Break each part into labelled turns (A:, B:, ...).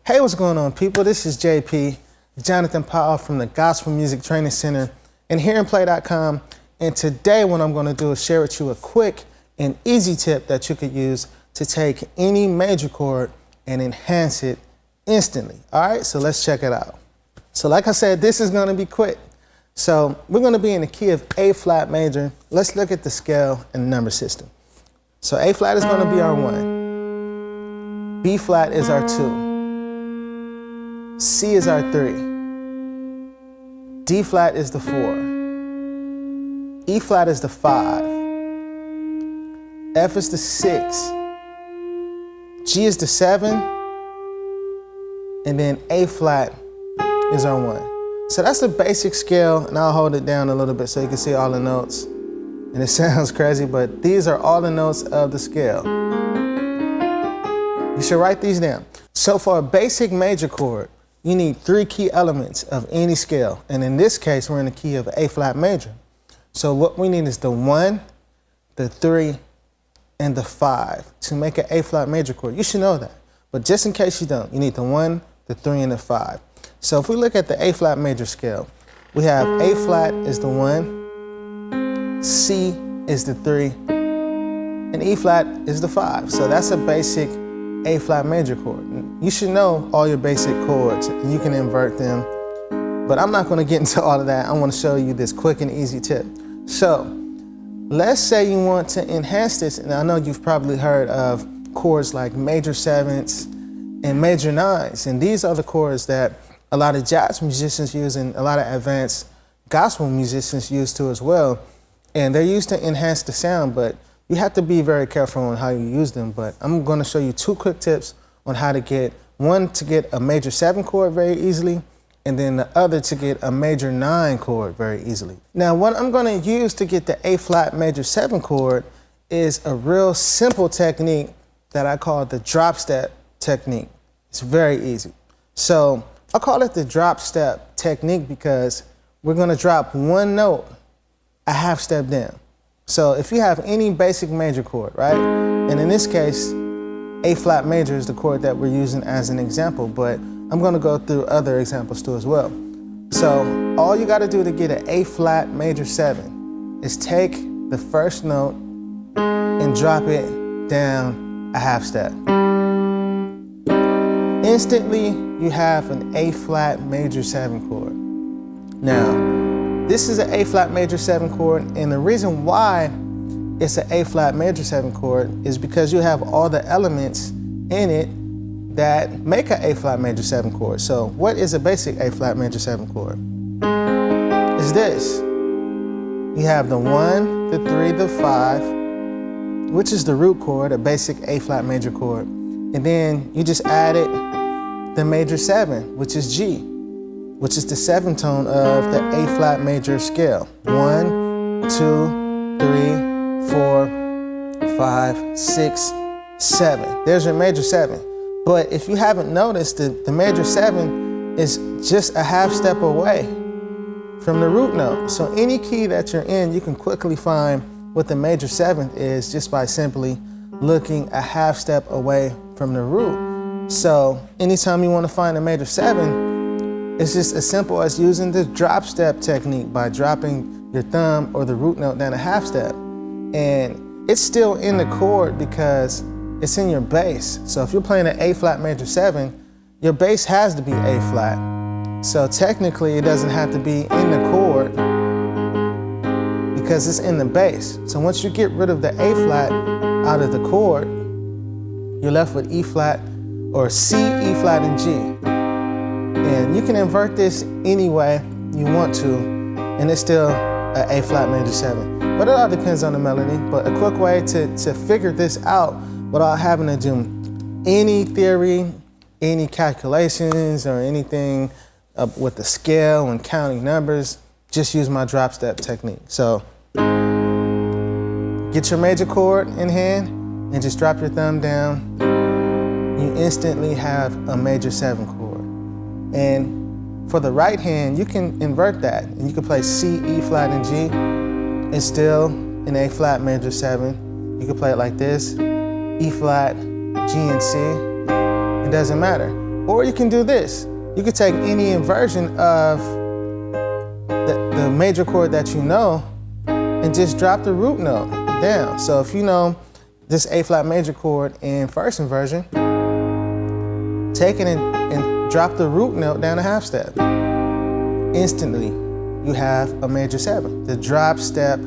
A: Hey, what's going on, people? This is JP, Jonathan Powell from the Gospel Music Training Center and HearandPlay.com. And today what I'm going to do is share with you a quick and easy tip that you could use to take any major chord and enhance it instantly. All right, so let's check it out. So like I said, this is going to be quick. So we're going to be in the key of A flat major. Let's look at the scale and number system. So A flat is going to be our 1. B flat is our 2. C is our 3. D flat is the 4. E flat is the 5. F is the 6. G is the 7. And then A flat is our 1. So that's the basic scale, and I'll hold it down a little bit so you can see all the notes. And it sounds crazy, but these are all the notes of the scale. You should write these down. So for a basic major chord, you need 3 key elements of any scale. And in this case, we're in the key of A flat major. So what we need is the 1, the 3, and the 5 to make an A flat major chord. You should know that. But just in case you don't, you need the 1, the 3, and the 5. So if we look at the A flat major scale, we have A flat is the 1, C is the 3, and E flat is the 5. So that's a basic A flat major chord. You should know all your basic chords and you can invert them, but I'm not going to get into all of that. I want to show you this quick and easy tip. So let's say you want to enhance this, and I know you've probably heard of chords like major 7ths and major 9s, and these are the chords that a lot of jazz musicians use and a lot of advanced gospel musicians use too as well. And they're used to enhance the sound, but you have to be very careful on how you use them. But I'm going to show you 2 quick tips on how to get, one to get a major 7 chord very easily, and then the other to get a major 9 chord very easily. Now, what I'm going to use to get the A flat major 7 chord is a real simple technique that I call the Dropstep Technique. It's very easy. So I call it the Dropstep Technique because we're going to drop one note a half step down. So if you have any basic major chord, right? And in this case, A flat major is the chord that we're using as an example, but I'm going to go through other examples too as well. So all you got to do to get an A flat major 7 is take the first note and drop it down a half step. Instantly, you have an A flat major 7 chord. Now, this is an A flat major 7 chord, and the reason why it's an A flat major 7 chord is because you have all the elements in it that make an A flat major 7 chord. So what is a basic A flat major 7 chord? It's this. You have the 1, the 3, the 5, which is the root chord, a basic A flat major chord. And then you just added the major 7, which is G, which is the 7th tone of the A flat major scale. 1, 2, 3, 4, 5, 6, 7. There's your major 7. But if you haven't noticed, the major 7 is just a half step away from the root note. So any key that you're in, you can quickly find what the major 7th is just by simply looking a half step away from the root. So anytime you want to find a major 7, it's just as simple as using the drop step technique by dropping your thumb or the root note down a half step. And it's still in the chord because it's in your bass. So if you're playing an A flat major 7, your bass has to be A flat. So technically it doesn't have to be in the chord because it's in the bass. So once you get rid of the A flat out of the chord, you're left with E flat or C, E flat, and G. And you can invert this any way you want to, and it's still an A flat major 7. But it all depends on the melody. But a quick way to figure this out without having to do any theory, any calculations, or anything with the scale and counting numbers, just use my drop step technique. So get your major chord in hand and just drop your thumb down. You instantly have a major 7 chord. And for the right hand, you can invert that, and you can play C, E flat, and G. It's still an A flat major 7. You can play it like this, E flat, G, and C. It doesn't matter. Or you can do this. You could take any inversion of the major chord that you know and just drop the root note down. So if you know this A flat major chord in first inversion, take it and drop the root note down a half step. Instantly, you have a major 7, the drop step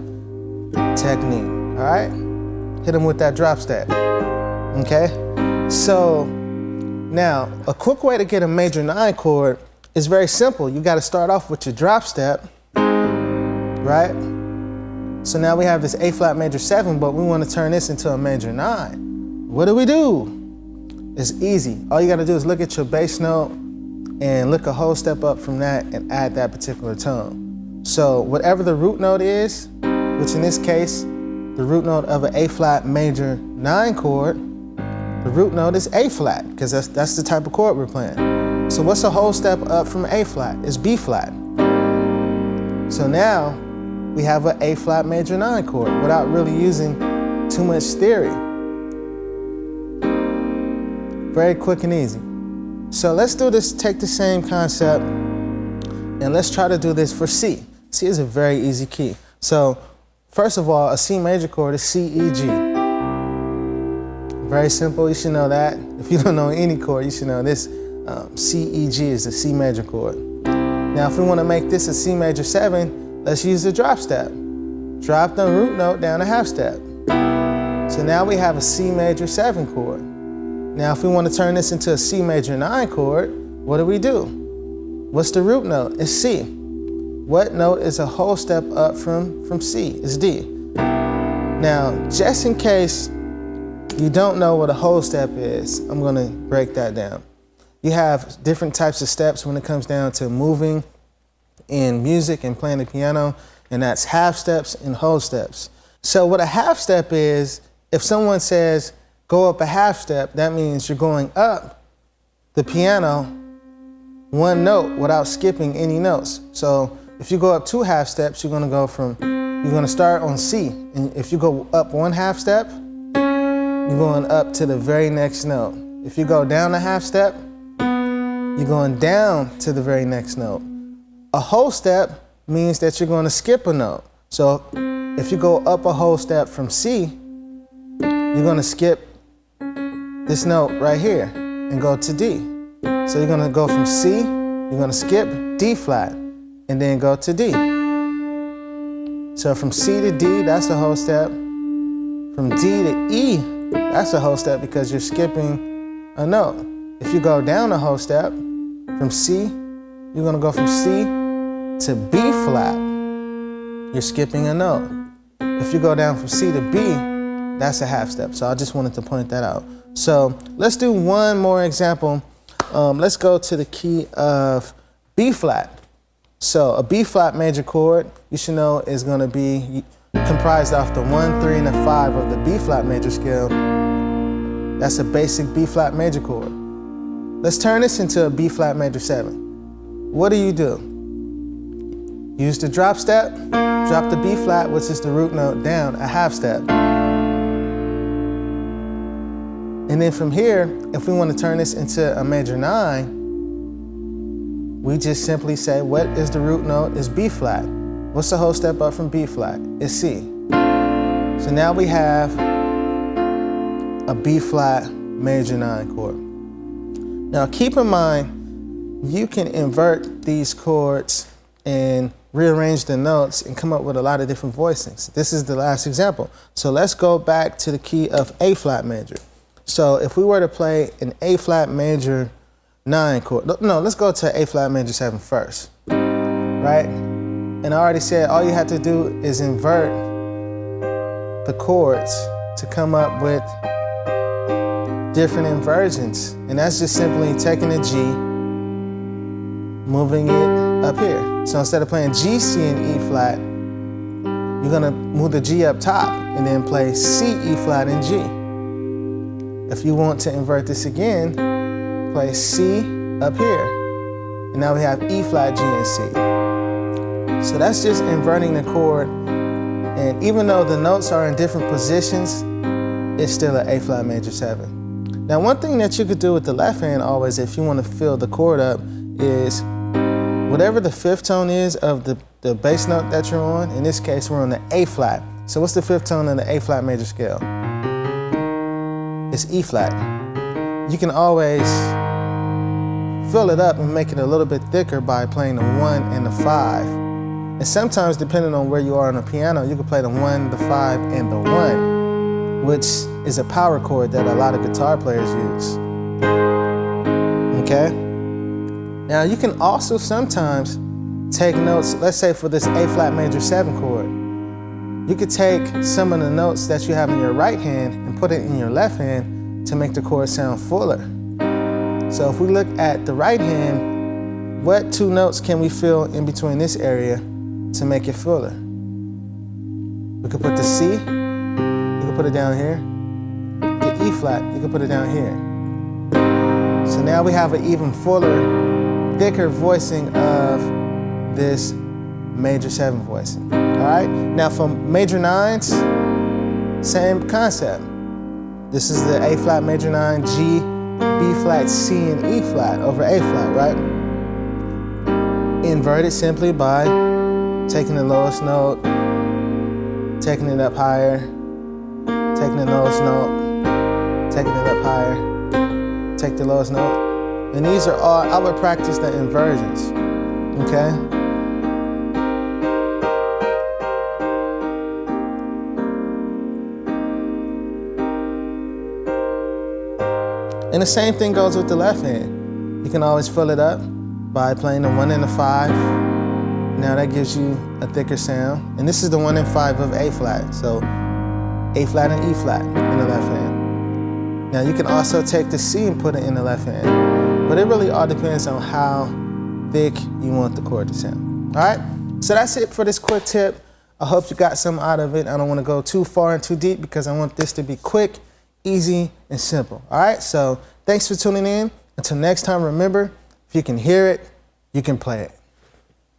A: technique, all right? Hit them with that drop step, okay? So now, a quick way to get a major 9 chord is very simple. You gotta start off with your drop step, right? So now we have this A flat major 7, but we wanna turn this into a major 9. What do? It's easy. All you gotta do is look at your bass note and look a whole step up from that and add that particular tone. So whatever the root note is, which in this case, the root note of an A flat major 9 chord, the root note is A flat, because that's the type of chord we're playing. So what's a whole step up from A flat? It's B flat. So now we have an A flat major 9 chord without really using too much theory. Very quick and easy. So let's do this, take the same concept, and let's try to do this for C. C is a very easy key. So first of all, a C major chord is C, E, G. Very simple, you should know that. If you don't know any chord, you should know this. C, E, G is the C major chord. Now, if we want to make this a C major 7, let's use the drop step. Drop the root note down a half step. So now we have a C major 7 chord. Now, if we want to turn this into a C major 9 chord, what do? What's the root note? It's C. What note is a whole step up from C? It's D. Now, just in case you don't know what a whole step is, I'm going to break that down. You have different types of steps when it comes down to moving in music and playing the piano, and that's half steps and whole steps. So what a half step is, if someone says, go up a half step, that means you're going up the piano one note without skipping any notes. So if you go up 2 half steps, you're gonna start on C. And if you go up 1 half step, you're going up to the very next note. If you go down a half step, you're going down to the very next note. A whole step means that you're going to skip a note. So if you go up a whole step from C, you're going to skip this note right here and go to D. So you're going to go from C, you're going to skip D flat, and then go to D. So from C to D, that's a whole step. From D to E, that's a whole step because you're skipping a note. If you go down a whole step, from C, you're gonna go from C to B flat. You're skipping a note. If you go down from C to B, that's a half step. So I just wanted to point that out. So let's do one more example. Let's go to the key of B flat. So a B flat major chord, you should know, is gonna be comprised of the 1, 3, and a 5 of the B flat major scale. That's a basic B flat major chord. Let's turn this into a B flat major 7. What do? Use the drop step, drop the B flat, which is the root note, down a half step. And then from here, if we want to turn this into a major 9, we just simply say, what is the root note? It's B flat. What's the whole step up from B flat? It's C. So now we have a B flat major 9 chord. Now keep in mind, you can invert these chords and rearrange the notes and come up with a lot of different voicings. This is the last example. So let's go back to the key of A flat major. So if we were to play an A flat major 9 chord, no, let's go to A flat major 7 first, right? And I already said all you have to do is invert the chords to come up with different inversions. And that's just simply taking a G, moving it up here. So instead of playing G, C, and E flat, you're gonna move the G up top and then play C, E flat, and G. If you want to invert this again, play C up here. And now we have E flat, G, and C. So that's just inverting the chord. And even though the notes are in different positions, it's still an A flat major 7. Now, one thing that you could do with the left hand always, if you want to fill the chord up, is whatever the fifth tone is of the bass note that you're on. In this case, we're on the A flat. So what's the fifth tone on the A flat major scale? It's E flat. You can always fill it up and make it a little bit thicker by playing the 1 and the 5. And sometimes, depending on where you are on the piano, you can play the 1, the 5, and the 1, which is a power chord that a lot of guitar players use. Okay? Now, you can also sometimes take notes, let's say for this A flat major 7 chord, you could take some of the notes that you have in your right hand and put it in your left hand to make the chord sound fuller. So if we look at the right hand, what 2 notes can we fill in between this area to make it fuller? We could put the C, you can put it down here. The E flat, you can put it down here. So now we have an even fuller, thicker voicing of this major 7 voicing. All right? Now for major 9s, same concept. This is the A flat major 9, G, B flat, C, and E flat over A flat, right? Invert it simply by taking the lowest note, taking it up higher, taking the lowest note, taking it up higher, take the lowest note. And these are all, I would practice the inversions, okay? And the same thing goes with the left hand. You can always fill it up by playing the 1 and the 5. Now that gives you a thicker sound. And this is the 1 and 5 of A flat. So A flat and E flat in the left hand. Now you can also take the C and put it in the left hand. But it really all depends on how thick you want the chord to sound. All right? So that's it for this quick tip. I hope you got something out of it. I don't want to go too far and too deep because I want this to be quick, easy, and simple. All right, so thanks for tuning in. Until next time, remember, if you can hear it, you can play it.